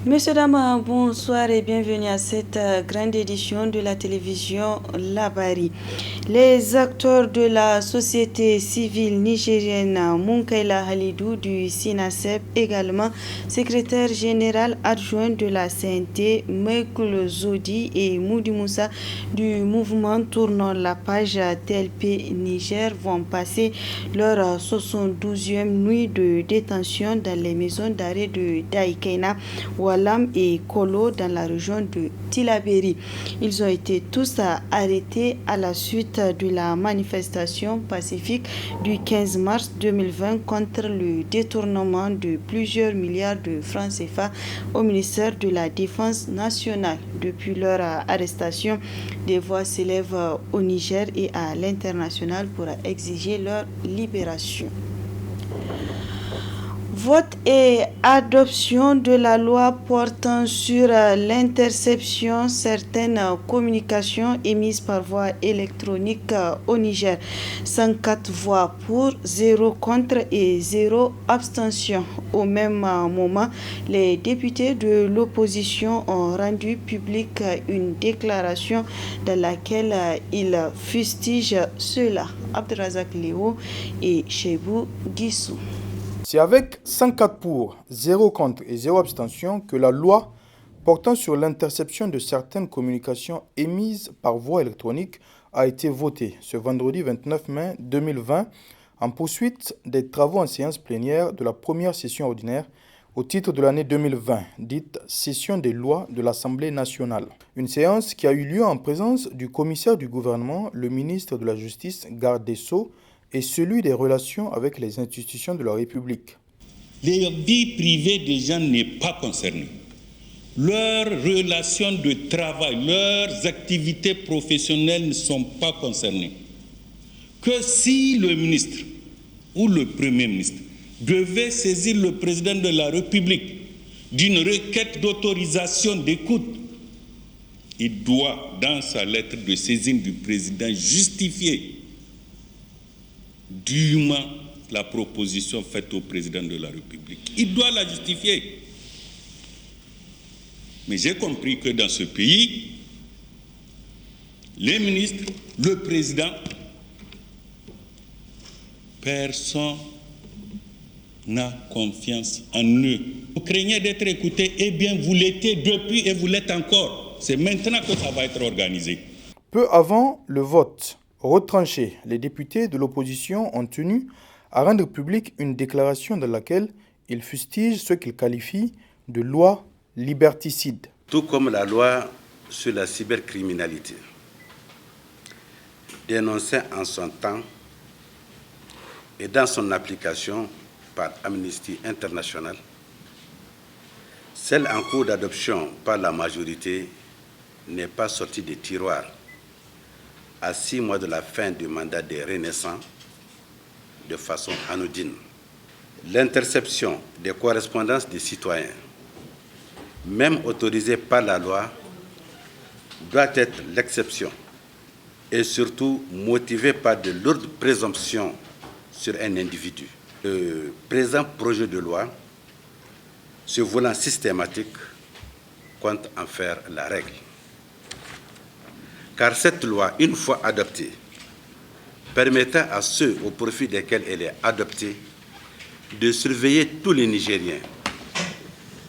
Messieurs, dames, bonsoir et bienvenue à cette grande édition de la télévision Labari. Les acteurs de la société civile nigérienne, Munkaila Halidou du SINASEP, également secrétaire général adjoint de la CNT, Mekoul Zodi et Moudi Moussa du mouvement Tournons la page TLP Niger vont passer leur 72e nuit de détention dans les maisons d'arrêt de Daïkena, Walam et Kolo dans la région de Tilaberi. Ils ont été tous arrêtés à la suite de la manifestation pacifique du 15 mars 2020 contre le détournement de plusieurs milliards de francs CFA au ministère de la Défense nationale. Depuis leur arrestation, des voix s'élèvent au Niger et à l'international pour exiger leur libération. Vote et adoption de la loi portant sur l'interception certaines communications émises par voie électronique au Niger. 104 voix pour, 0 contre et 0 abstention. Au même moment, les députés de l'opposition ont rendu publique une déclaration dans laquelle ils fustigent cela. Abdelrazak Léo et Chebou Guissou. C'est avec 104 pour, 0 contre et 0 abstention que la loi portant sur l'interception de certaines communications émises par voie électronique a été votée ce vendredi 29 mai 2020 en poursuite des travaux en séance plénière de la première session ordinaire au titre de l'année 2020, dite session des lois de l'Assemblée nationale. Une séance qui a eu lieu en présence du commissaire du gouvernement, le ministre de la Justice, garde des Sceaux, et celui des relations avec les institutions de la République. Les vies privées des gens n'est pas concernée. Leurs relations de travail, leurs activités professionnelles ne sont pas concernées. Que si le ministre ou le Premier ministre devait saisir le président de la République d'une requête d'autorisation d'écoute, il doit, dans sa lettre de saisine du président, justifier dûment la proposition faite au président de la République. Il doit la justifier. Mais j'ai compris que dans ce pays, les ministres, le président, personne n'a confiance en eux. Vous craignez d'être écouté, eh bien vous l'étiez depuis et vous l'êtes encore. C'est maintenant que ça va être organisé. Peu avant le vote retranché, les députés de l'opposition ont tenu à rendre publique une déclaration dans laquelle ils fustigent ce qu'ils qualifient de loi liberticide. Tout comme la loi sur la cybercriminalité, dénoncée en son temps et dans son application par Amnesty International, celle en cours d'adoption par la majorité n'est pas sortie des tiroirs à 6 mois de la fin du mandat des Renaissants de façon anodine. L'interception des correspondances des citoyens, même autorisée par la loi, doit être l'exception et surtout motivée par de lourdes présomptions sur un individu. Le présent projet de loi, se voulant systématique, compte en faire la règle. Car cette loi, une fois adoptée, permettra à ceux au profit desquels elle est adoptée de surveiller tous les Nigériens,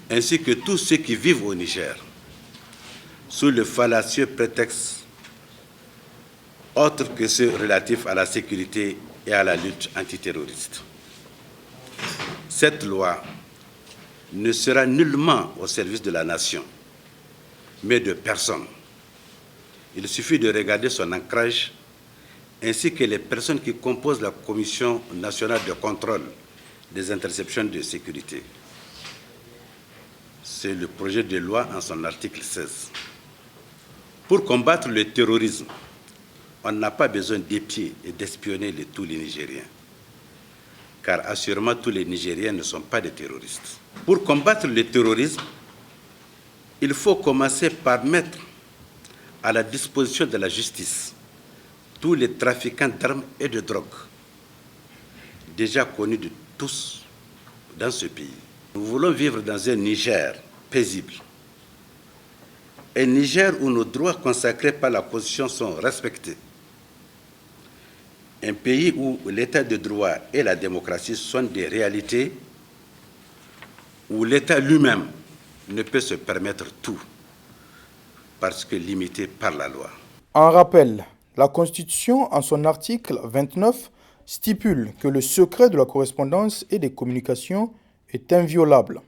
ainsi que tous ceux qui vivent au Niger, sous le fallacieux prétexte autre que ceux relatifs à la sécurité et à la lutte antiterroriste. Cette loi ne sera nullement au service de la nation, mais de personne. Il suffit de regarder son ancrage ainsi que les personnes qui composent la Commission nationale de contrôle des interceptions de sécurité. C'est le projet de loi en son article 16. Pour combattre le terrorisme, on n'a pas besoin d'épier et d'espionner tous les Nigériens, car assurément tous les Nigériens ne sont pas des terroristes. Pour combattre le terrorisme, il faut commencer par mettre à la disposition de la justice tous les trafiquants d'armes et de drogue, déjà connus de tous dans ce pays. Nous voulons vivre dans un Niger paisible. Un Niger où nos droits consacrés par la Constitution sont respectés. Un pays où l'état de droit et la démocratie sont des réalités, où l'État lui-même ne peut se permettre tout parce que limité par la loi. En rappel, la Constitution, en son article 29, stipule que le secret de la correspondance et des communications est inviolable.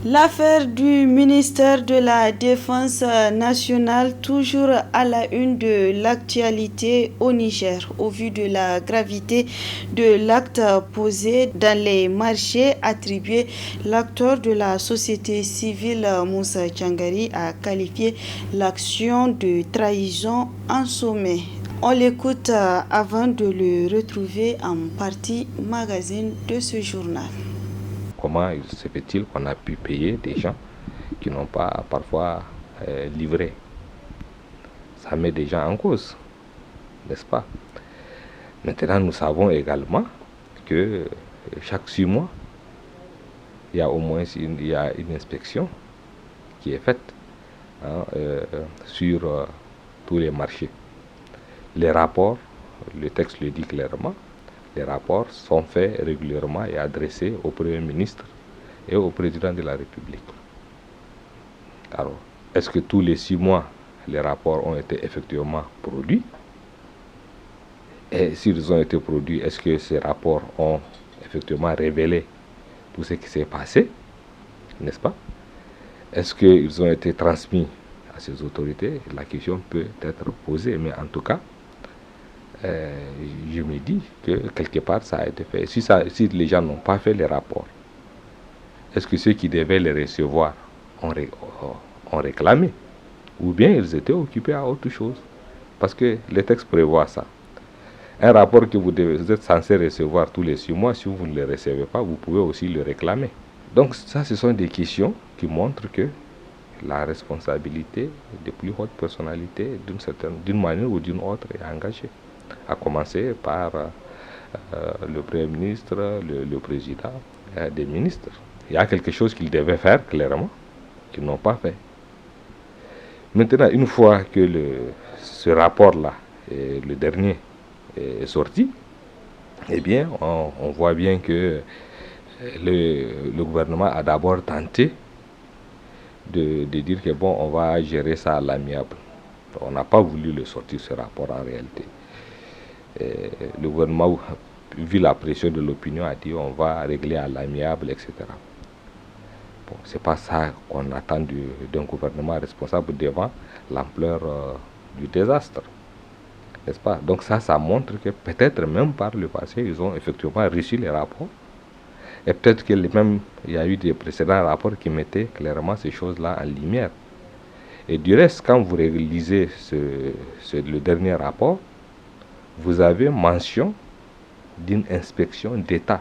L'affaire du ministère de la Défense nationale, toujours à la une de l'actualité au Niger, au vu de la gravité de l'acte posé dans les marchés attribués. L'acteur de la société civile, Moussa Tchangari, a qualifié l'action de trahison en sommet. On l'écoute avant de le retrouver en partie magazine de ce journal. Comment se fait-il qu'on a pu payer des gens qui n'ont pas parfois livré? Ça met des gens en cause, n'est-ce pas? Maintenant, nous savons également que chaque 6 mois, il y a au moins une inspection qui est faite sur tous les marchés. Les rapports, le texte le dit clairement, les rapports sont faits régulièrement et adressés au Premier ministre et au Président de la République. Alors, est-ce que tous les 6 mois, les rapports ont été effectivement produits? Et s'ils ont été produits, est-ce que ces rapports ont effectivement révélé tout ce qui s'est passé? N'est-ce pas? Est-ce qu'ils ont été transmis à ces autorités? La question peut être posée, mais en tout cas, je me dis que quelque part ça a été fait. Si les gens n'ont pas fait les rapports, est-ce que ceux qui devaient les recevoir ont réclamé? Ou bien ils étaient occupés à autre chose? Parce que les textes prévoient ça. Un rapport que vous êtes censé recevoir tous les 6 mois, si vous ne le recevez pas, vous pouvez aussi le réclamer. Donc ça, ce sont des questions qui montrent que la responsabilité des plus hautes personnalités, d'une manière ou d'une autre, est engagée. À commencer par le Premier ministre, le Président, des ministres. Il y a quelque chose qu'ils devaient faire, clairement, qu'ils n'ont pas fait. Maintenant, une fois que ce rapport-là, le dernier, est sorti, eh bien, on voit bien que le gouvernement a d'abord tenté de dire que bon, on va gérer ça à l'amiable. On n'a pas voulu le sortir, ce rapport, en réalité. Le gouvernement, vu la pression de l'opinion, a dit on va régler à l'amiable, etc. Bon, c'est pas ça qu'on attend d'un gouvernement responsable devant l'ampleur du désastre, n'est-ce pas? Donc ça montre que peut-être même par le passé, ils ont effectivement reçu les rapports. Et peut-être qu'il y a eu des précédents rapports qui mettaient clairement ces choses-là en lumière. Et du reste, quand vous lisez le dernier rapport, vous avez mention d'une inspection d'État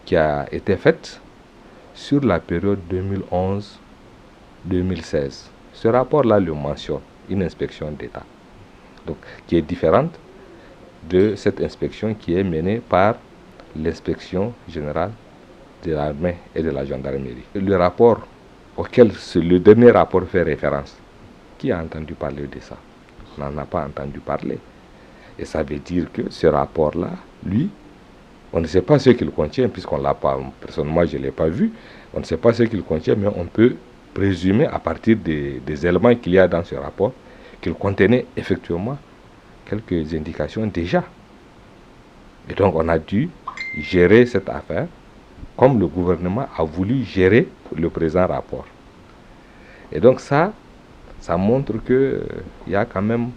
qui a été faite sur la période 2011-2016. Ce rapport-là le mentionne, une inspection d'État, donc qui est différente de cette inspection qui est menée par l'inspection générale de l'armée et de la gendarmerie. Le rapport auquel le dernier rapport fait référence, qui a entendu parler de ça? On n'en a pas entendu parler. Et ça veut dire que ce rapport-là, lui, on ne sait pas ce qu'il contient, puisqu'on ne l'a pas, personnellement je ne l'ai pas vu, on ne sait pas ce qu'il contient, mais on peut présumer à partir des éléments qu'il y a dans ce rapport, qu'il contenait effectivement quelques indications déjà. Et donc on a dû gérer cette affaire comme le gouvernement a voulu gérer le présent rapport. Et donc ça montre qu'il y a quand même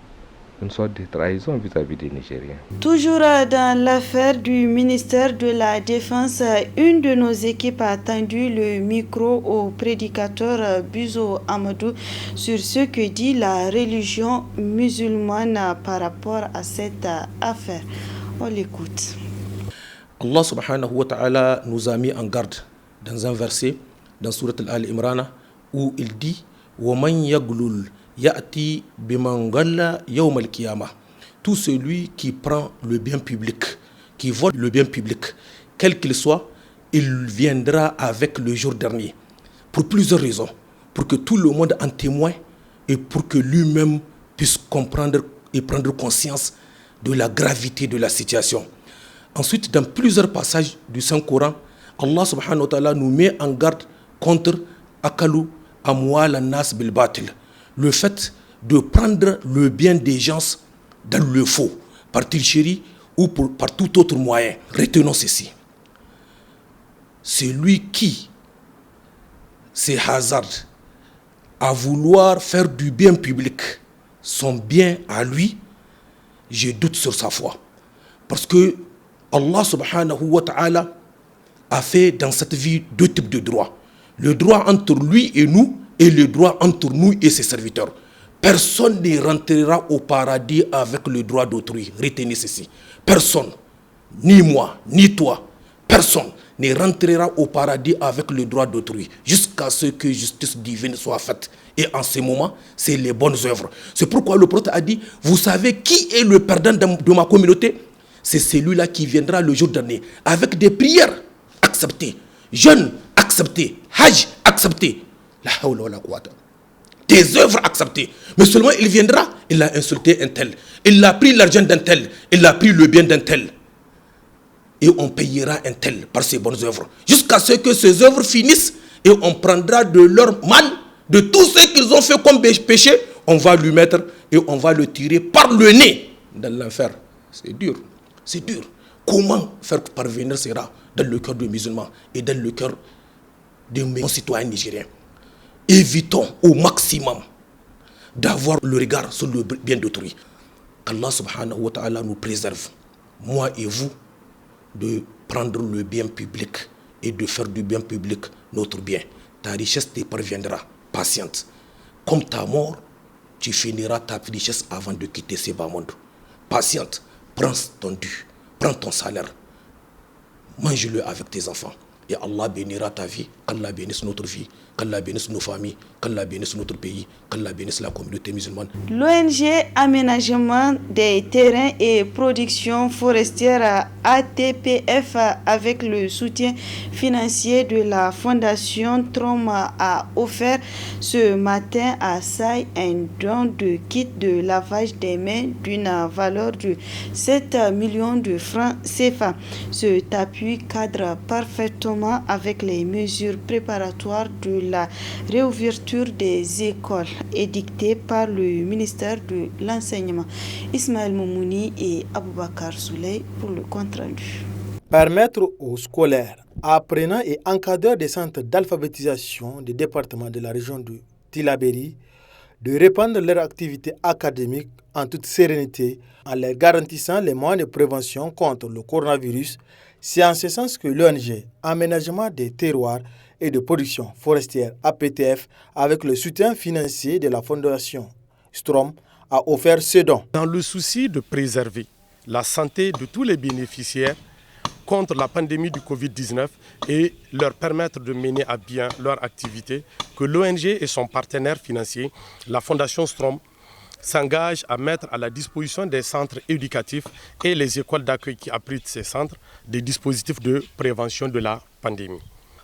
une sorte de trahison vis-à-vis des Nigériens. Toujours dans l'affaire du ministère de la Défense, une de nos équipes a tendu le micro au prédicateur Buzo Amadou sur ce que dit la religion musulmane par rapport à cette affaire. On l'écoute. Allah subhanahu wa ta'ala nous a mis en garde dans un verset dans Surat Al-Imran où il dit « Waman yaglul ya'ti biman ghalla yawm al-qiyamah » Tout celui qui prend le bien public, qui vole le bien public, quel qu'il soit, il viendra avec le jour dernier. pour plusieurs raisons. Pour que tout le monde en témoigne et pour que lui-même puisse comprendre et prendre conscience de la gravité de la situation. Ensuite, dans plusieurs passages du Saint-Coran, Allah subhanahu wa ta'ala nous met en garde contre akalu amwal an-nas bil batil, le fait de prendre le bien des gens dans le faux, par tricherie ou par tout autre moyen. Retenons ceci. Celui qui se hasarde à vouloir faire du bien public son bien à lui, je doute sur sa foi. Parce que Allah subhanahu wa ta'ala a fait dans cette vie deux types de droits. Le droit entre lui et nous et le droit entre nous et ses serviteurs. Personne ne rentrera au paradis avec le droit d'autrui. Retenez ceci. Personne, ni moi, ni toi, personne ne rentrera au paradis avec le droit d'autrui jusqu'à ce que justice divine soit faite. Et en ce moment, c'est les bonnes œuvres. C'est pourquoi le prophète a dit, vous savez qui est le perdant de ma communauté? C'est celui-là qui viendra le jour dernier avec des prières acceptées, jeûnes acceptés, hajj accepté, la hawla wa la quwwata, des œuvres acceptées. Mais seulement il viendra, il a insulté un tel, il a pris l'argent d'un tel, il a pris le bien d'un tel. Et on payera un tel par ses bonnes œuvres. Jusqu'à ce que ces œuvres finissent et on prendra de leur mal, de tout ce qu'ils ont fait comme péché, on va lui mettre et on va le tirer par le nez dans l'enfer. C'est dur, c'est dur. Comment faire parvenir cela dans le cœur des musulmans et dans le cœur de mes concitoyens nigériens? Évitons au maximum d'avoir le regard sur le bien d'autrui. Qu'Allah subhanahu wa ta'ala nous préserve, moi et vous, de prendre le bien public et de faire du bien public notre bien. Ta richesse te parviendra, patiente. Comme ta mort, tu finiras ta richesse avant de quitter ce bas monde. Patiente, prends ton dû, prends ton salaire, mange-le avec tes enfants. Et Allah bénira ta vie, qu'Allah bénisse notre vie, qu'Allah bénisse nos familles, qu'Allah bénisse notre pays, qu'Allah bénisse la communauté musulmane. L'ONG Aménagement des terrains et production forestière ATPF, avec le soutien financier de la Fondation Trom, a offert ce matin à Saï un don de kit de lavage des mains d'une valeur de 7 millions de francs CFA. Cet appui cadre parfaitement avec les mesures préparatoires de la réouverture des écoles édictées par le ministère de l'Enseignement. Ismaël Moumouni et Aboubakar Souley pour le compte-rendu. Permettre aux scolaires, apprenants et encadreurs des centres d'alphabétisation des départements de la région de Tillabéri de reprendre leur activité académique en toute sérénité en leur garantissant les moyens de prévention contre le coronavirus. C'est en ce sens que l'ONG Aménagement des terroirs et de production forestière APTF, avec le soutien financier de la Fondation Strom, a offert ce don. Dans le souci de préserver la santé de tous les bénéficiaires contre la pandémie du Covid-19 et leur permettre de mener à bien leur activité, que l'ONG et son partenaire financier, la Fondation Strom, s'engage à mettre à la disposition des centres éducatifs et les écoles d'accueil qui abritent ces centres des dispositifs de prévention de la pandémie.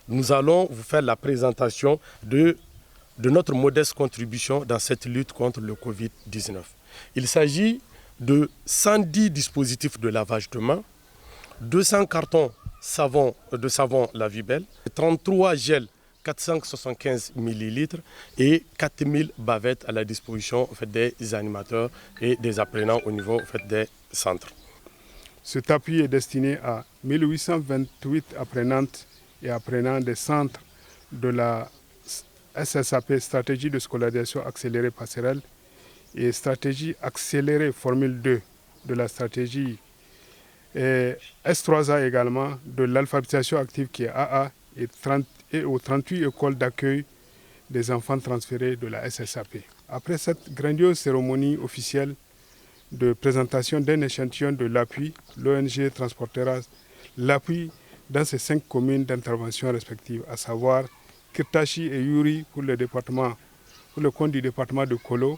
Nous allons vous faire la présentation de notre modeste contribution dans cette lutte contre le Covid-19. Il s'agit de 110 dispositifs de lavage de mains, 200 cartons de savon La Vie Belle, 33 gels 475 ml et 4000 bavettes à la disposition des animateurs et des apprenants au niveau des centres. Cet appui est destiné à 1828 apprenantes et apprenants des centres de la SSAP, Stratégie de scolarisation accélérée passerelle, et Stratégie accélérée Formule 2 de la stratégie, et S3A également de l'alphabétisation active qui est AA, et aux 38 écoles d'accueil des enfants transférés de la SSAP. Après cette grandiose cérémonie officielle de présentation d'un échantillon de l'appui, l'ONG transportera l'appui dans ces 5 communes d'intervention respectives, à savoir Kirtachi et Yuri pour le compte du département de Kolo,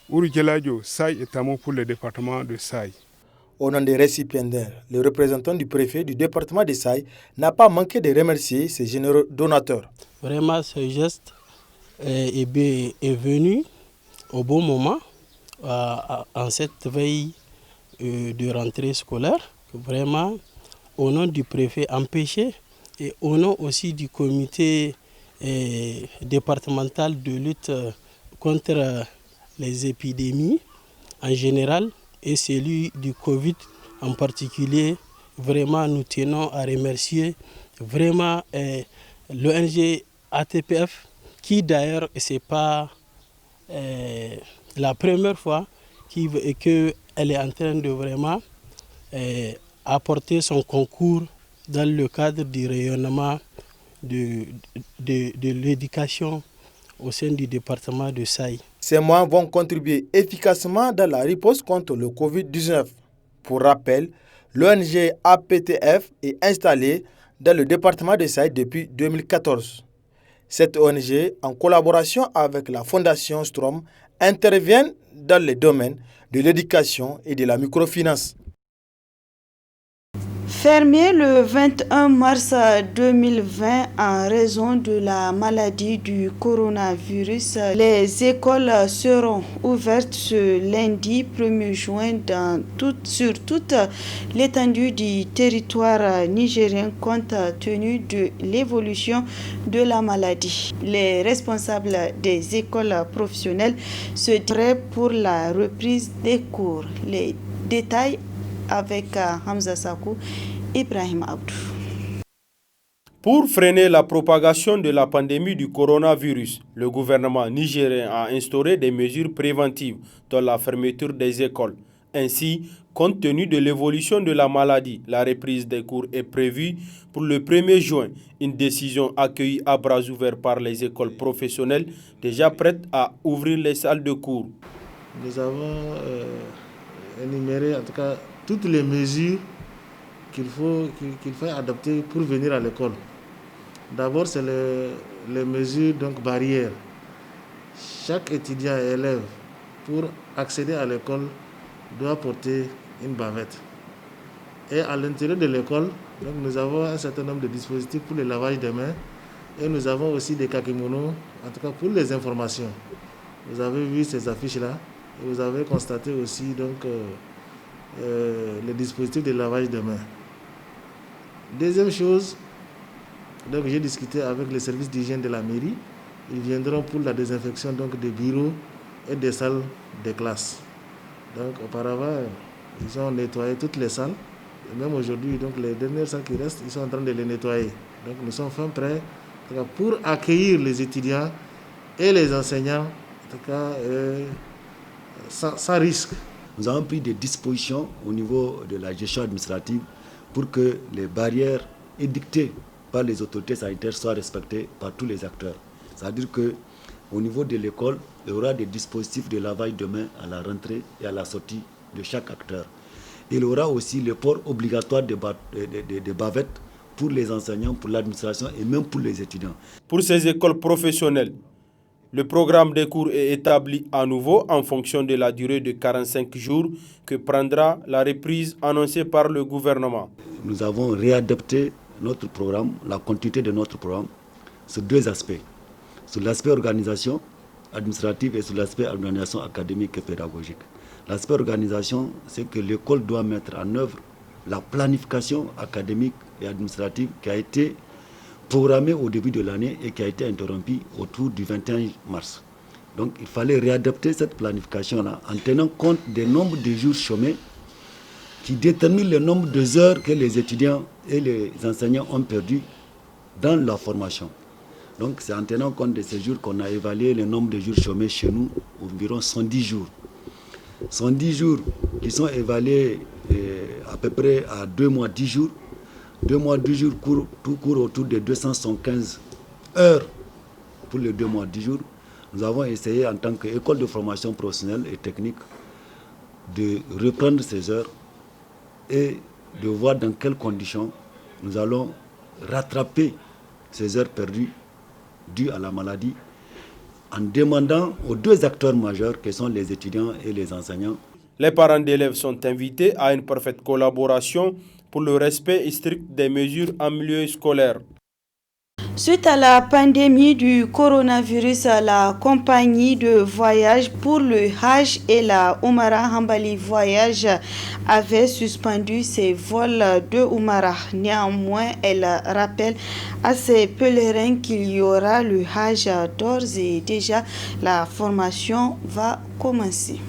Urugeladio, Saï et Tamo pour le département de Saï. Au nom des récipiendaires, le représentant du préfet du département de Saï n'a pas manqué de remercier ses généreux donateurs. Vraiment, ce geste est venu au bon moment, en cette veille de rentrée scolaire. Vraiment, au nom du préfet empêché et au nom aussi du comité départemental de lutte contre les épidémies en général et celui du Covid en particulier, vraiment nous tenons à remercier vraiment l'ONG ATPF qui d'ailleurs c'est pas la première fois qu'elle est en train de vraiment apporter son concours dans le cadre du rayonnement de l'éducation au sein du département de Saï. Ces moyens vont contribuer efficacement dans la riposte contre le Covid-19. Pour rappel, l'ONG APTF est installée dans le département de Saï depuis 2014. Cette ONG, en collaboration avec la Fondation Strom, intervient dans les domaines de l'éducation et de la microfinance. Fermé le 21 mars 2020 en raison de la maladie du coronavirus, les écoles seront ouvertes ce lundi 1er juin sur toute l'étendue du territoire nigérien compte tenu de l'évolution de la maladie. Les responsables des écoles professionnelles se diraient pour la reprise des cours. Les détails avec Hamza Sakou, Ibrahim Abdou. Pour freiner la propagation de la pandémie du coronavirus, le gouvernement nigérien a instauré des mesures préventives dans la fermeture des écoles. Ainsi, compte tenu de l'évolution de la maladie, la reprise des cours est prévue pour le 1er juin, une décision accueillie à bras ouverts par les écoles professionnelles déjà prêtes à ouvrir les salles de cours. Nous avons énuméré en tout cas toutes les mesures qu'il faut adopter pour venir à l'école. D'abord, c'est les mesures donc barrières. Chaque étudiant et élève, pour accéder à l'école, doit porter une bavette. Et à l'intérieur de l'école, donc, nous avons un certain nombre de dispositifs pour le lavage des mains et nous avons aussi des kakimonos, en tout cas pour les informations. Vous avez vu ces affiches-là et vous avez constaté aussi donc le dispositif de lavage de mains. Deuxième chose, donc j'ai discuté avec les services d'hygiène de la mairie. Ils viendront pour la désinfection donc des bureaux et des salles de classe. Donc auparavant, ils ont nettoyé toutes les salles. Et même aujourd'hui, donc les dernières salles qui restent, ils sont en train de les nettoyer. Donc nous sommes fin prêts pour accueillir les étudiants et les enseignants, en tout cas sans risque. Nous avons pris des dispositions au niveau de la gestion administrative pour que les barrières édictées par les autorités sanitaires soient respectées par tous les acteurs. C'est-à-dire qu'au niveau de l'école, il y aura des dispositifs de lavage de mains à la rentrée et à la sortie de chaque acteur. Il y aura aussi le port obligatoire de bavettes pour les enseignants, pour l'administration et même pour les étudiants. Pour ces écoles professionnelles, le programme des cours est établi à nouveau en fonction de la durée de 45 jours que prendra la reprise annoncée par le gouvernement. Nous avons réadapté notre programme, la continuité de notre programme, sur deux aspects. Sur l'aspect organisation administrative et sur l'aspect organisation académique et pédagogique. L'aspect organisation, c'est que l'école doit mettre en œuvre la planification académique et administrative qui a été programmée au début de l'année et qui a été interrompue autour du 21 mars. Donc il fallait réadapter cette planification-là en tenant compte des nombres de jours chômés qui déterminent le nombre d'heures que les étudiants et les enseignants ont perdu dans la formation. Donc c'est en tenant compte de ces jours qu'on a évalué le nombre de jours chômés chez nous, environ 110 jours. 110 jours qui sont évalués à peu près à 2 mois 10 jours. 2 mois 10 jours court autour de 275 heures pour les 2 mois 10 jours. Nous avons essayé en tant qu'école de formation professionnelle et technique de reprendre ces heures et de voir dans quelles conditions nous allons rattraper ces heures perdues dues à la maladie en demandant aux deux acteurs majeurs que sont les étudiants et les enseignants. Les parents d'élèves sont invités à une parfaite collaboration pour le respect strict des mesures en milieu scolaire. Suite à la pandémie du coronavirus, la compagnie de voyage pour le Hajj et la Oumara Hanbali Voyage avait suspendu ses vols de Oumara. Néanmoins, elle rappelle à ses pèlerins qu'il y aura le Hajj d'ores et déjà. La formation va commencer.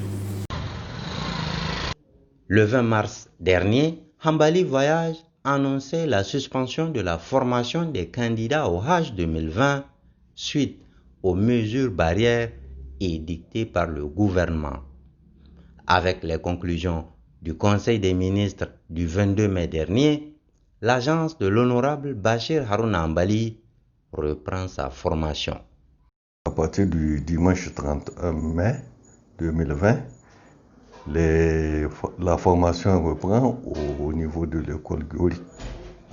Le 20 mars dernier, Hanbali Voyage annonçait la suspension de la formation des candidats au Hajj 2020 suite aux mesures barrières édictées par le gouvernement. Avec les conclusions du Conseil des ministres du 22 mai dernier, l'agence de l'honorable Bachir Harouna Hanbali reprend sa formation. À partir du dimanche 31 mai 2020, la formation reprend au niveau de l'école Gori,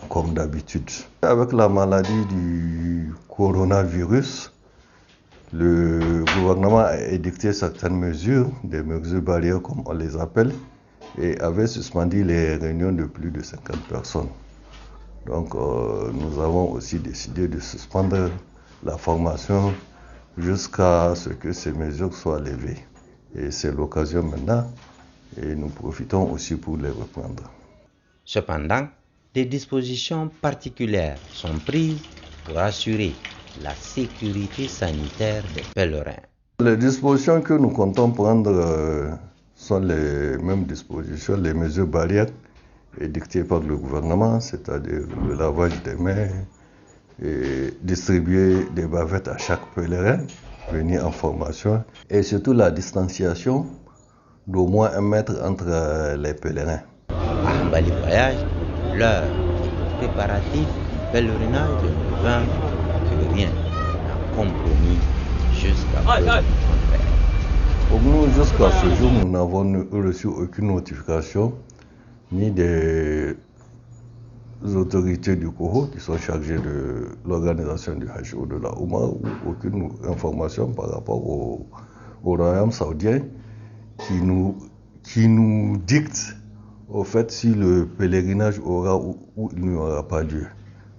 comme d'habitude. Avec la maladie du coronavirus, le gouvernement a édicté certaines mesures, des mesures barrières comme on les appelle, et avait suspendu les réunions de plus de 50 personnes. Donc nous avons aussi décidé de suspendre la formation jusqu'à ce que ces mesures soient levées. Et c'est l'occasion maintenant, et nous profitons aussi pour les reprendre. Cependant, des dispositions particulières sont prises pour assurer la sécurité sanitaire des pèlerins. Les dispositions que nous comptons prendre sont les mêmes dispositions, les mesures barrières édictées par le gouvernement, c'est-à-dire le lavage des mains, et distribuer des bavettes à chaque pèlerin venu en formation, et surtout la distanciation d'au moins 1 mètre entre les pèlerins. À Hanbali Voyage, l'heure est préparative du pèlerinage 2020 que rien n'a compromis jusqu'à présent. Pour nous, jusqu'à ce jour, nous n'avons reçu aucune notification ni des autorités du COHO qui sont chargées de l'organisation du Hajj ou de la Oumra, ou aucune information par rapport au royaume saoudien qui nous dicte au fait si le pèlerinage aura ou il n'y aura pas lieu.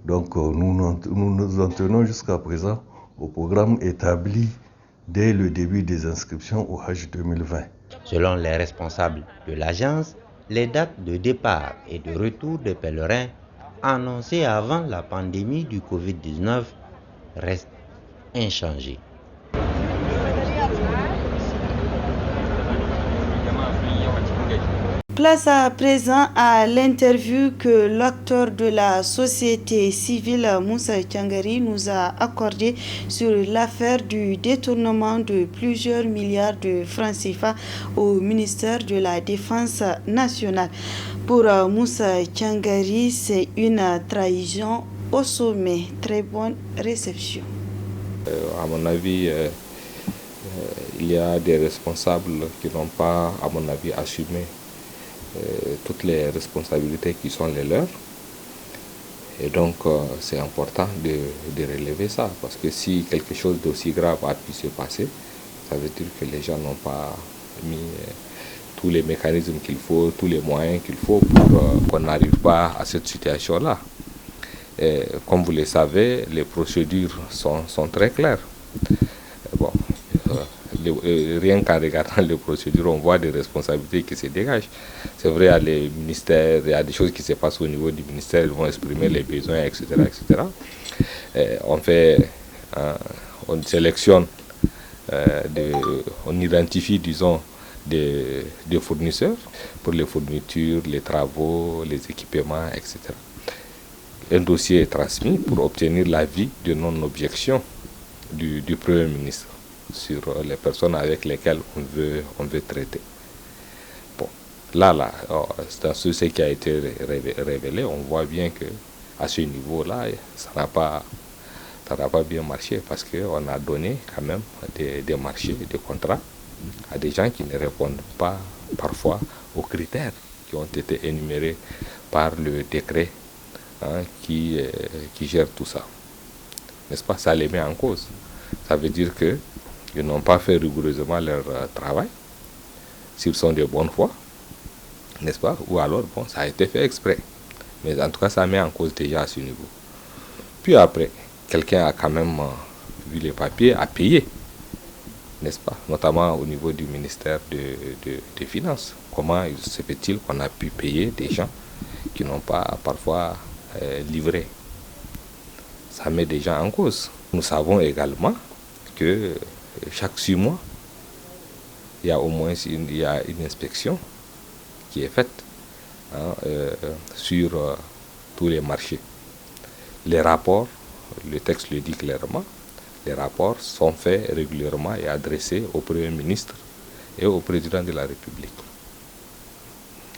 Donc nous nous en tenons jusqu'à présent au programme établi dès le début des inscriptions au Hajj 2020. Selon les responsables de l'agence, les dates de départ et de retour des pèlerins annoncées avant la pandémie du Covid-19 restent inchangées. Place à présent à l'interview que l'acteur de la société civile Moussa Tiangari nous a accordée sur l'affaire du détournement de plusieurs milliards de francs CFA au ministère de la Défense nationale. Pour Moussa Tiangari, c'est une trahison au sommet. Très bonne réception. À mon avis, il y a des responsables qui n'ont pas, à mon avis, assumé toutes les responsabilités qui sont les leurs. Et donc, c'est important de relever ça, parce que si quelque chose d'aussi grave a pu se passer, ça veut dire que les gens n'ont pas mis tous les mécanismes qu'il faut, tous les moyens qu'il faut pour qu'on n'arrive pas à cette situation-là. Et comme vous le savez, les procédures sont très claires. Bon, rien qu'en regardant les procédures, on voit des responsabilités qui se dégagent. C'est vrai, il y a des choses qui se passent au niveau du ministère, ils vont exprimer les besoins, etc. etc. On sélectionne, on identifie, disons, des fournisseurs pour les fournitures, les travaux, les équipements, etc. Un dossier est transmis pour obtenir l'avis de non-objection du Premier ministre sur les personnes avec lesquelles on veut traiter. Bon, là, dans ce qui a été révélé, on voit bien que à ce niveau-là, ça n'a pas bien marché, parce qu'on a donné quand même des marchés, des contrats à des gens qui ne répondent pas parfois aux critères qui ont été énumérés par le décret qui gère tout ça. N'est-ce pas? Ça les met en cause. Ça veut dire qu'ils n'ont pas fait rigoureusement leur travail, s'ils sont de bonne foi, n'est-ce pas? Ou alors, bon, ça a été fait exprès. Mais en tout cas, ça met en cause déjà à ce niveau. Puis après, quelqu'un a quand même vu les papiers, a payé, n'est-ce pas? Notamment au niveau du ministère des Finances. Comment se fait-il qu'on a pu payer des gens qui n'ont pas parfois livré? Ça met des gens en cause. Nous savons également que chaque 6 mois, il y a au moins une inspection qui est faite sur tous les marchés. Les rapports, le texte le dit clairement, les rapports sont faits régulièrement et adressés au Premier ministre et au Président de la République.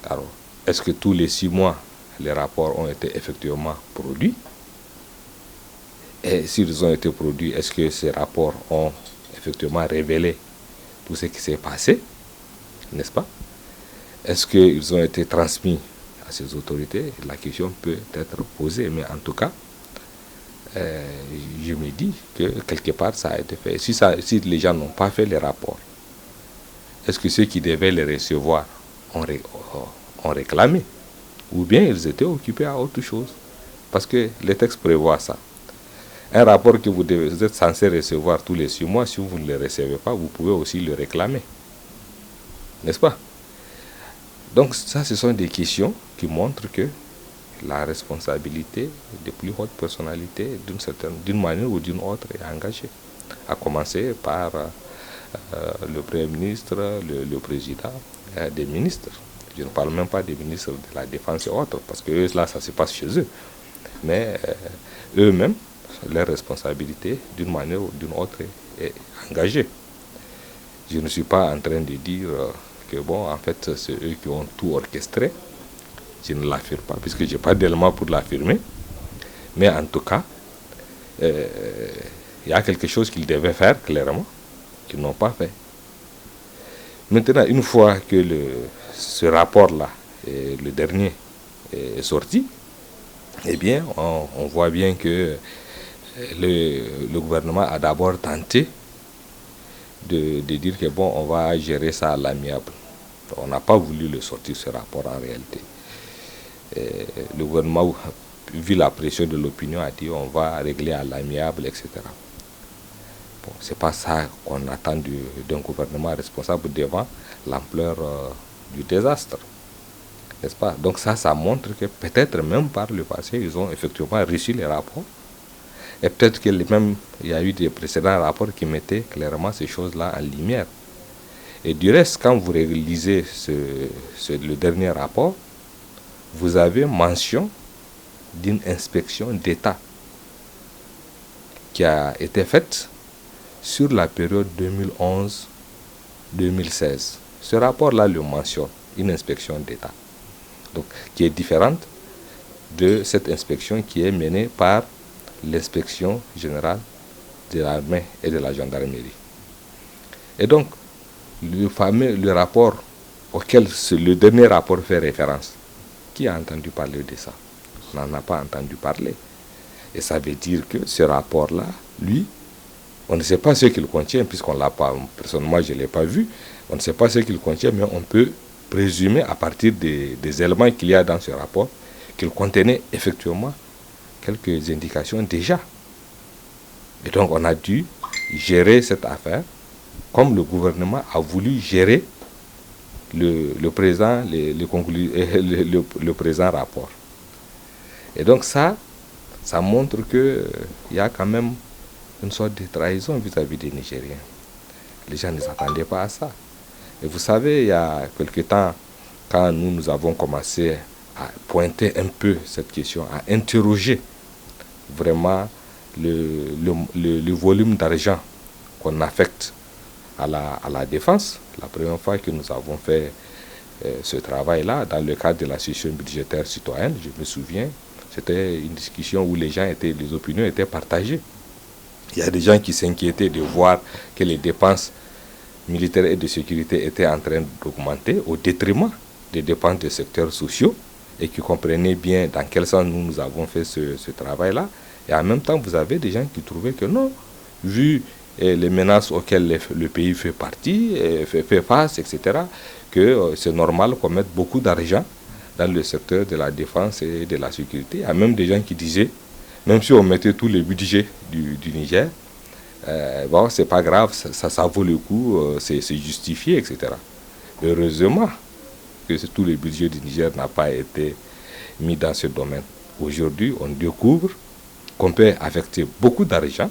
Alors, est-ce que tous les 6 mois, les rapports ont été effectivement produits? Et s'ils ont été produits, est-ce que ces rapports ont effectivement révélé tout ce qui s'est passé, n'est-ce pas? Est-ce qu'ils ont été transmis à ces autorités? La question peut être posée, mais en tout cas, je me dis que quelque part ça a été fait. Si les gens n'ont pas fait les rapports, est-ce que ceux qui devaient les recevoir ont réclamé? Ou bien ils étaient occupés à autre chose? Parce que les textes prévoient ça. Un rapport que vous êtes censé recevoir tous les 6 mois, si vous ne le recevez pas, vous pouvez aussi le réclamer. N'est-ce pas? Donc ça, ce sont des questions qui montrent que la responsabilité des plus hautes personnalités, d'une manière ou d'une autre, est engagée. À commencer par le Premier ministre, le Président, des ministres. Je ne parle même pas des ministres de la Défense et autres, parce que eux, là, ça se passe chez eux. Mais eux-mêmes, leur responsabilité, d'une manière ou d'une autre, est engagée. Je ne suis pas en train de dire que, bon, en fait, c'est eux qui ont tout orchestré. Je ne l'affirme pas, puisque je n'ai pas d'éléments pour l'affirmer. Mais en tout cas, il y a quelque chose qu'ils devaient faire, clairement, qu'ils n'ont pas fait. Maintenant, une fois que ce rapport-là, le dernier, est sorti, eh bien, on voit bien que le gouvernement a d'abord tenté de dire que bon, on va gérer ça à l'amiable. On n'a pas voulu le sortir, ce rapport, en réalité. Le gouvernement, vu la pression de l'opinion, a dit on va régler à l'amiable, etc. Bon, ce n'est pas ça qu'on attend d'un gouvernement responsable devant l'ampleur du désastre. N'est-ce pas? Donc ça montre que peut-être même par le passé, ils ont effectivement reçu les rapports. Et peut-être qu'il y a eu des précédents rapports qui mettaient clairement ces choses-là en lumière. Et du reste, quand vous lisez le dernier rapport, vous avez mention d'une inspection d'État qui a été faite sur la période 2011-2016. Ce rapport-là le mentionne, une inspection d'État, donc qui est différente de cette inspection qui est menée par l'inspection générale de l'armée et de la gendarmerie. Et donc, le rapport auquel le dernier rapport fait référence, qui a entendu parler de ça? On n'en a pas entendu parler. Et ça veut dire que ce rapport-là, lui, on ne sait pas ce qu'il contient, puisqu'on ne l'a pas, personnellement je ne l'ai pas vu, on ne sait pas ce qu'il contient, mais on peut présumer à partir des éléments qu'il y a dans ce rapport qu'il contenait effectivement quelques indications déjà. Et donc on a dû gérer cette affaire comme le gouvernement a voulu gérer le présent rapport. Et donc ça montre qu'il y a quand même une sorte de trahison vis-à-vis des Nigériens. Les gens ne s'attendaient pas à ça. Et vous savez, il y a quelque temps, quand nous avons commencé à pointer un peu cette question, à interroger vraiment le volume d'argent qu'on affecte à la défense, la première fois que nous avons fait ce travail-là, dans le cadre de la session budgétaire citoyenne, je me souviens, c'était une discussion où les opinions étaient partagées. Il y a des gens qui s'inquiétaient de voir que les dépenses militaires et de sécurité étaient en train d'augmenter au détriment des dépenses des secteurs sociaux et qui comprenaient bien dans quel sens nous avons fait ce travail-là. Et en même temps, vous avez des gens qui trouvaient que non, vu les menaces auxquelles le pays fait partie, fait face, etc., que c'est normal qu'on mette beaucoup d'argent dans le secteur de la défense et de la sécurité. Il y a même des gens qui disaient Même si on mettait tous les budgets du Niger, bon, c'est pas grave, ça vaut le coup, c'est justifié, etc. Heureusement que tous les budgets du Niger n'ont pas été mis dans ce domaine. Aujourd'hui, on découvre qu'on peut affecter beaucoup d'argent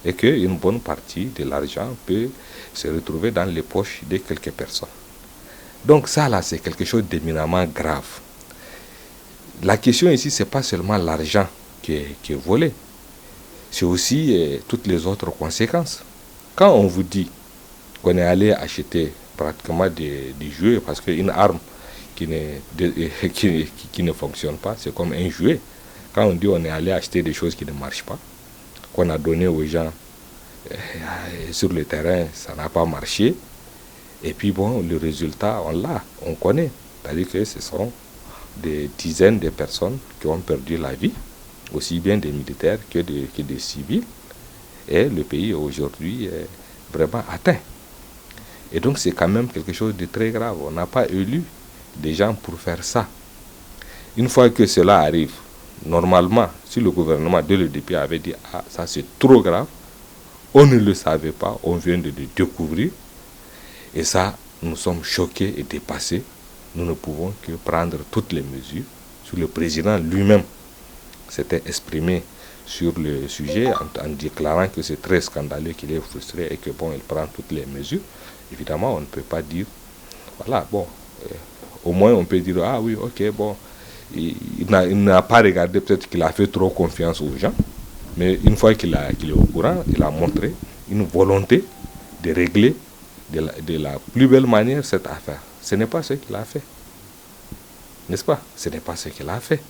et qu'une bonne partie de l'argent peut se retrouver dans les poches de quelques personnes. Donc ça, là, c'est quelque chose d'éminemment grave. La question ici, ce n'est pas seulement l'argent qui est volé, c'est aussi toutes les autres conséquences. Quand on vous dit qu'on est allé acheter pratiquement des jouets, parce qu'une arme qui ne fonctionne pas, c'est comme un jouet. Quand on dit on est allé acheter des choses qui ne marchent pas, qu'on a donné aux gens sur le terrain, ça n'a pas marché, et puis bon, le résultat, on connaît. C'est-à-dire que ce sont des dizaines de personnes qui ont perdu la vie, aussi bien des militaires que des civils, et le pays aujourd'hui est vraiment atteint. Et donc c'est quand même quelque chose de très grave. On n'a pas élu des gens pour faire ça. Une fois que cela arrive, normalement, si le gouvernement dès le début avait dit « Ah, ça c'est trop grave », on ne le savait pas, on vient de le découvrir, et ça, nous sommes choqués et dépassés. Nous ne pouvons que prendre toutes les mesures. Le président lui-même s'était exprimé sur le sujet en déclarant que c'est très scandaleux, qu'il est frustré et que bon, il prend toutes les mesures. Évidemment, on ne peut pas dire, voilà, bon, au moins on peut dire, ah oui, ok, bon, il n'a pas regardé, peut-être qu'il a fait trop confiance aux gens, mais une fois qu'il est au courant, il a montré une volonté de régler de la plus belle manière cette affaire. Ce n'est pas ce qu'il a fait. N'est-ce pas? Ce n'est pas ce qu'il a fait.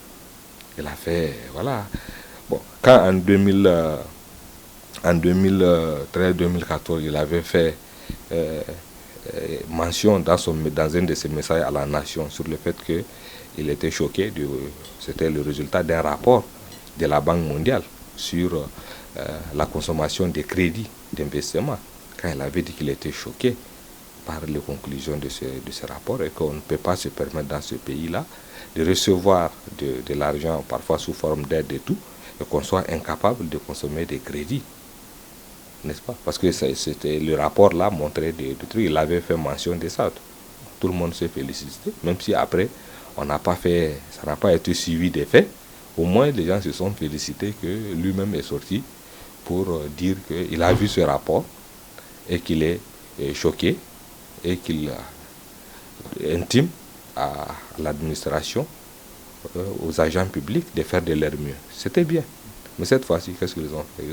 Il a fait, voilà. Bon, quand en 2013-2014, il avait fait mention dans un de ses messages à la nation sur le fait qu'il était choqué, c'était le résultat d'un rapport de la Banque mondiale sur la consommation des crédits d'investissement. Quand il avait dit qu'il était choqué par les conclusions de ce rapport et qu'on ne peut pas se permettre dans ce pays-là de recevoir de l'argent, parfois sous forme d'aide et tout, et qu'on soit incapable de consommer des crédits. N'est-ce pas? Parce que c'était le rapport-là montrait des trucs, il avait fait mention de ça. Tout le monde s'est félicité, même si après, ça n'a pas été suivi des faits. Au moins, les gens se sont félicités que lui-même est sorti pour dire qu'il a vu ce rapport et qu'il est choqué et qu'il intime à l'administration, aux agents publics de faire de leur mieux. C'était bien. Mais cette fois-ci, qu'est-ce qu'ils ont fait?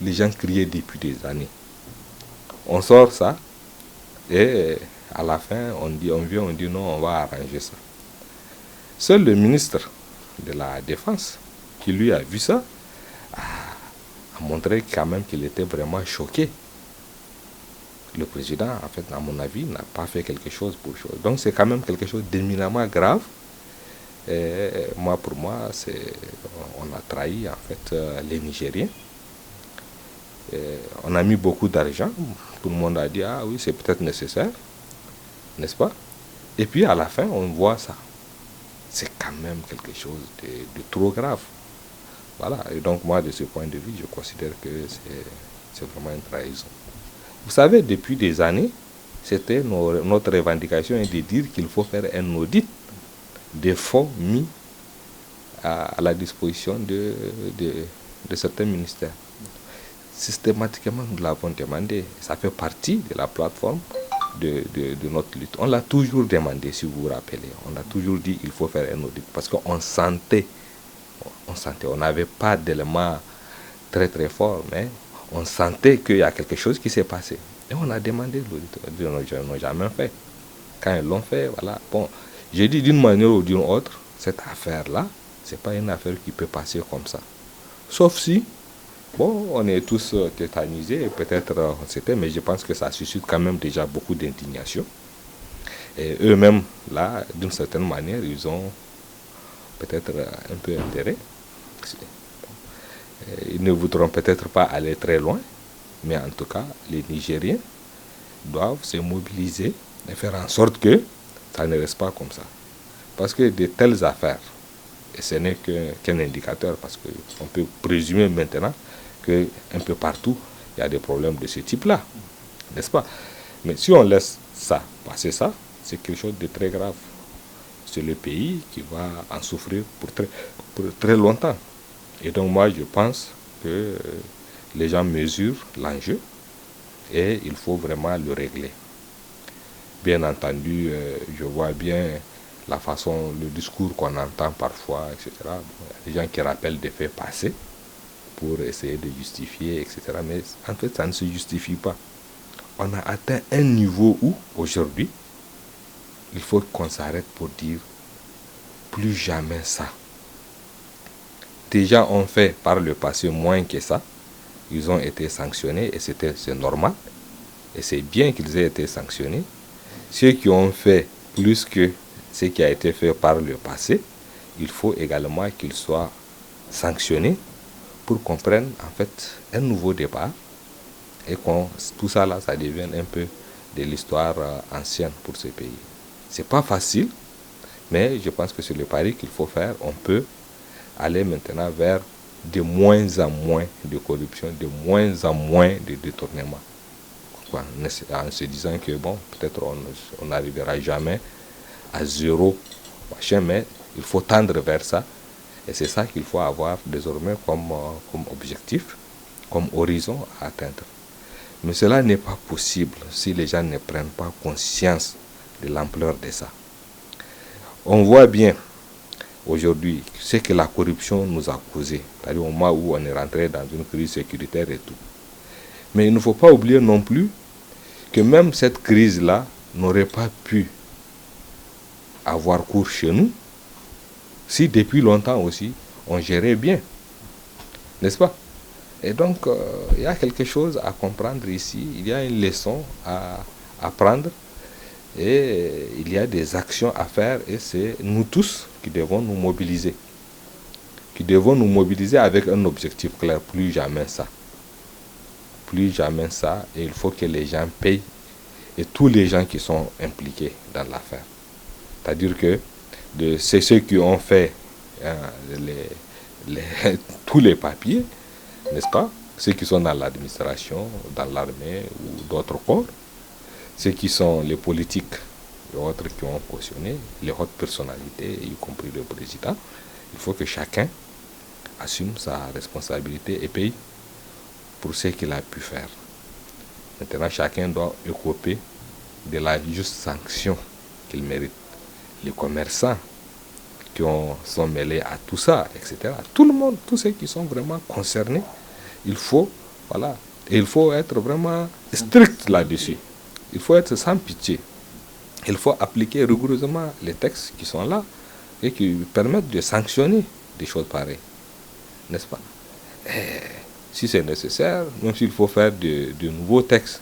Les gens criaient depuis des années. On sort ça et à la fin, on dit non, on va arranger ça. Seul le ministre de la Défense, qui lui a vu ça, a montré quand même qu'il était vraiment choqué. Le président, en fait, à mon avis, n'a pas fait quelque chose pour chose. Donc c'est quand même quelque chose d'éminemment grave. Et pour moi, on a trahi en fait les Nigériens. Et on a mis beaucoup d'argent. Tout le monde a dit ah oui, c'est peut-être nécessaire, n'est-ce pas? Et puis à la fin, on voit ça. C'est quand même quelque chose de trop grave. Voilà. Et donc moi, de ce point de vue, je considère que c'est vraiment une trahison. Vous savez, depuis des années, c'était notre revendication est de dire qu'il faut faire un audit des fonds mis à la disposition de certains ministères. Systématiquement, nous l'avons demandé. Ça fait partie de la plateforme de notre lutte. On l'a toujours demandé, si vous vous rappelez. On a toujours dit qu'il faut faire un audit parce qu'on sentait, on n'avait pas d'éléments très très forts, mais on sentait qu'il y a quelque chose qui s'est passé. Et on a demandé l'audit. Ils n'ont jamais fait. Quand ils l'ont fait, voilà. Bon, j'ai dit d'une manière ou d'une autre, cette affaire-là, ce n'est pas une affaire qui peut passer comme ça. Sauf si, bon, on est tous tétanisés, peut-être on s'était, mais je pense que ça suscite quand même déjà beaucoup d'indignation. Et eux-mêmes, là, d'une certaine manière, ils ont peut-être un peu intérêt. Ils ne voudront peut-être pas aller très loin, mais en tout cas, les Nigériens doivent se mobiliser et faire en sorte que ça ne reste pas comme ça. Parce que de telles affaires, Et ce n'est qu'un indicateur, parce qu'on peut présumer maintenant qu'un peu partout, il y a des problèmes de ce type-là, n'est-ce pas? Mais si on laisse ça, passer ça, c'est quelque chose de très grave. C'est le pays qui va en souffrir pour très longtemps. Et donc moi, je pense que les gens mesurent l'enjeu et il faut vraiment le régler. Bien entendu, je vois bien la façon, le discours qu'on entend parfois, etc. Il y a des gens qui rappellent des faits passés pour essayer de justifier, etc. Mais en fait, ça ne se justifie pas. On a atteint un niveau où, aujourd'hui, il faut qu'on s'arrête pour dire plus jamais ça. Des gens ont fait par le passé moins que ça. Ils ont été sanctionnés et c'est normal. Et c'est bien qu'ils aient été sanctionnés. Ceux qui ont fait plus que ce qui a été fait par le passé, il faut également qu'ils soient sanctionnés pour qu'on prenne en fait un nouveau départ et tout ça là, ça devienne un peu de l'histoire ancienne pour ce pays. C'est pas facile, mais je pense que c'est le pari qu'il faut faire. On peut aller maintenant vers de moins en moins de corruption, de moins en moins de détournement. En se disant que bon, peut-être on n'arrivera jamais à zéro, mais il faut tendre vers ça. Et c'est ça qu'il faut avoir désormais comme objectif, comme horizon à atteindre. Mais cela n'est pas possible si les gens ne prennent pas conscience de l'ampleur de ça. On voit bien aujourd'hui ce que la corruption nous a causé, c'est-à-dire au moment où on est rentré dans une crise sécuritaire et tout. Mais il ne faut pas oublier non plus que même cette crise-là n'aurait pas pu avoir cours chez nous si depuis longtemps aussi on gérait bien, n'est-ce pas? Et donc il y a quelque chose à comprendre ici, il y a une leçon à apprendre et il y a des actions à faire et c'est nous tous qui devons nous mobiliser. Qui devons nous mobiliser avec un objectif clair, plus jamais ça. Plus jamais ça, et il faut que les gens payent, et tous les gens qui sont impliqués dans l'affaire. C'est-à-dire que c'est ceux qui ont fait tous les papiers, n'est-ce pas? Ceux qui sont dans l'administration, dans l'armée ou d'autres corps, ceux qui sont les politiques et autres qui ont cautionné, les hautes personnalités, y compris le président. Il faut que chacun assume sa responsabilité et paye pour ce qu'il a pu faire. Maintenant, chacun doit écoper de la juste sanction qu'il mérite. Les commerçants qui sont mêlés à tout ça, etc. Tout le monde, tous ceux qui sont vraiment concernés, il faut être vraiment strict là-dessus. Il faut être sans pitié. Il faut appliquer rigoureusement les textes qui sont là et qui permettent de sanctionner des choses pareilles. N'est-ce pas? Si c'est nécessaire, même s'il faut faire de nouveaux textes,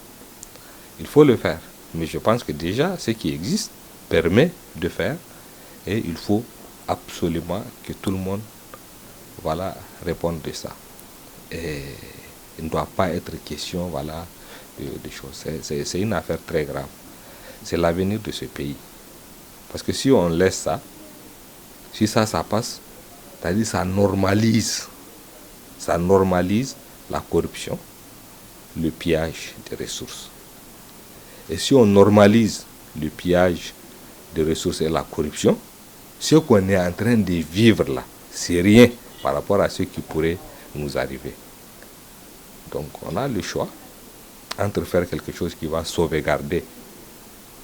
il faut le faire. Mais je pense que déjà, ce qui existe permet de faire et il faut absolument que tout le monde réponde de ça. Et il ne doit pas être question de choses. C'est une affaire très grave. C'est l'avenir de ce pays. Parce que si on laisse ça, si ça passe, c'est-à-dire ça normalise la corruption, le pillage des ressources. Et si on normalise le pillage des ressources et la corruption, ce qu'on est en train de vivre là, c'est rien par rapport à ce qui pourrait nous arriver. Donc on a le choix entre faire quelque chose qui va sauvegarder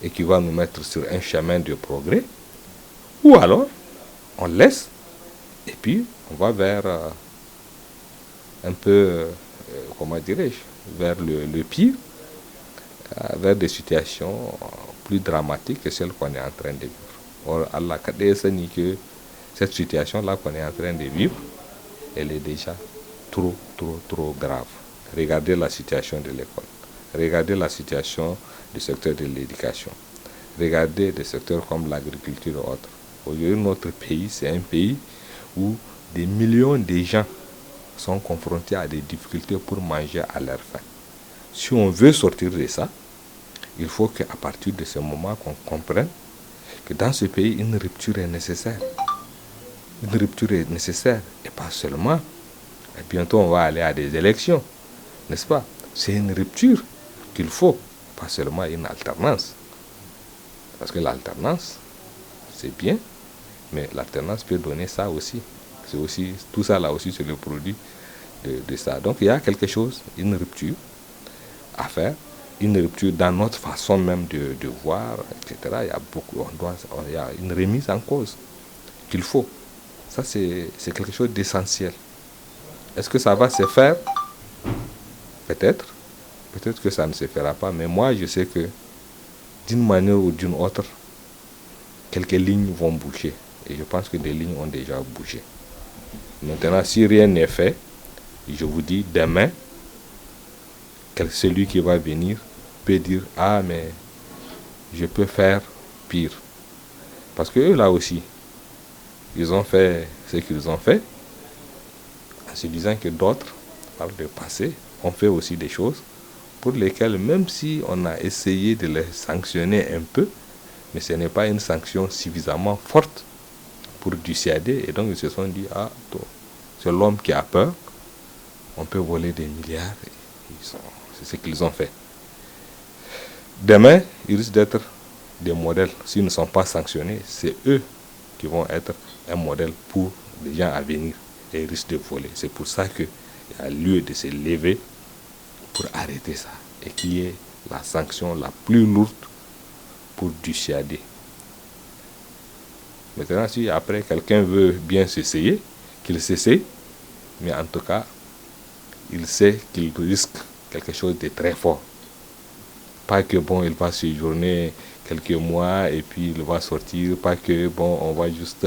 et qui va nous mettre sur un chemin de progrès, ou alors on laisse et puis on va vers vers le pire, vers des situations plus dramatiques que celles qu'on est en train de vivre. Or, Allah sait que cette situation-là qu'on est en train de vivre, elle est déjà trop grave. Regardez la situation de l'école. Regardez la situation du secteur de l'éducation. Regardez des secteurs comme l'agriculture et autres. Aujourd'hui, notre pays, c'est un pays où des millions de gens sont confrontés à des difficultés pour manger à leur faim. Si on veut sortir de ça, il faut qu'à partir de ce moment qu'on comprenne que dans ce pays, une rupture est nécessaire. une rupture est nécessaire, et pas seulement. Et bientôt, on va aller à des élections, n'est-ce pas? C'est une rupture qu'il faut, pas seulement une alternance. Parce que l'alternance, c'est bien, mais l'alternance peut donner ça aussi. C'est aussi, tout ça là aussi, c'est le produit de ça. Donc il y a quelque chose, une rupture à faire, une rupture dans notre façon même de voir, etc. Il y a beaucoup, il y a une remise en cause qu'il faut. Ça, c'est quelque chose d'essentiel. Est-ce que ça va se faire? Peut-être. Peut-être que ça ne se fera pas. Mais moi, je sais que d'une manière ou d'une autre, quelques lignes vont bouger. Et je pense que des lignes ont déjà bougé. Maintenant, si rien n'est fait, je vous dis, demain, celui qui va venir peut dire « Ah, mais je peux faire pire. » Parce que eux, là aussi, ils ont fait ce qu'ils ont fait, en se disant que d'autres, par le passé, ont fait aussi des choses pour lesquelles, même si on a essayé de les sanctionner un peu, mais ce n'est pas une sanction suffisamment forte pour dissuader. Et donc, ils se sont dit, ah, c'est l'homme qui a peur, on peut voler des milliards. C'est ce qu'ils ont fait. Demain, ils risquent d'être des modèles. S'ils ne sont pas sanctionnés, c'est eux qui vont être un modèle pour les gens à venir et ils risquent de voler. C'est pour ça qu'il y a lieu de se lever pour arrêter ça et qu'il y ait la sanction la plus lourde pour dissuader. Maintenant, si après quelqu'un veut bien s'essayer, qu'il s'essaye, mais en tout cas, il sait qu'il risque quelque chose de très fort. Pas que bon, il va séjourner quelques mois et puis il va sortir, pas que bon, on va juste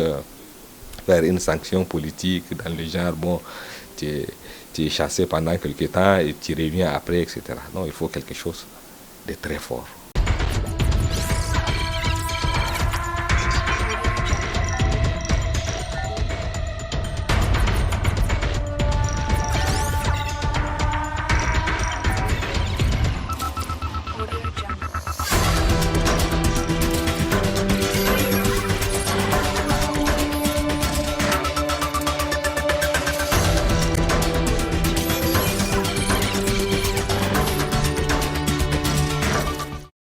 faire une sanction politique dans le genre, bon, tu es chassé pendant quelques temps et tu reviens après, etc. Non, il faut quelque chose de très fort.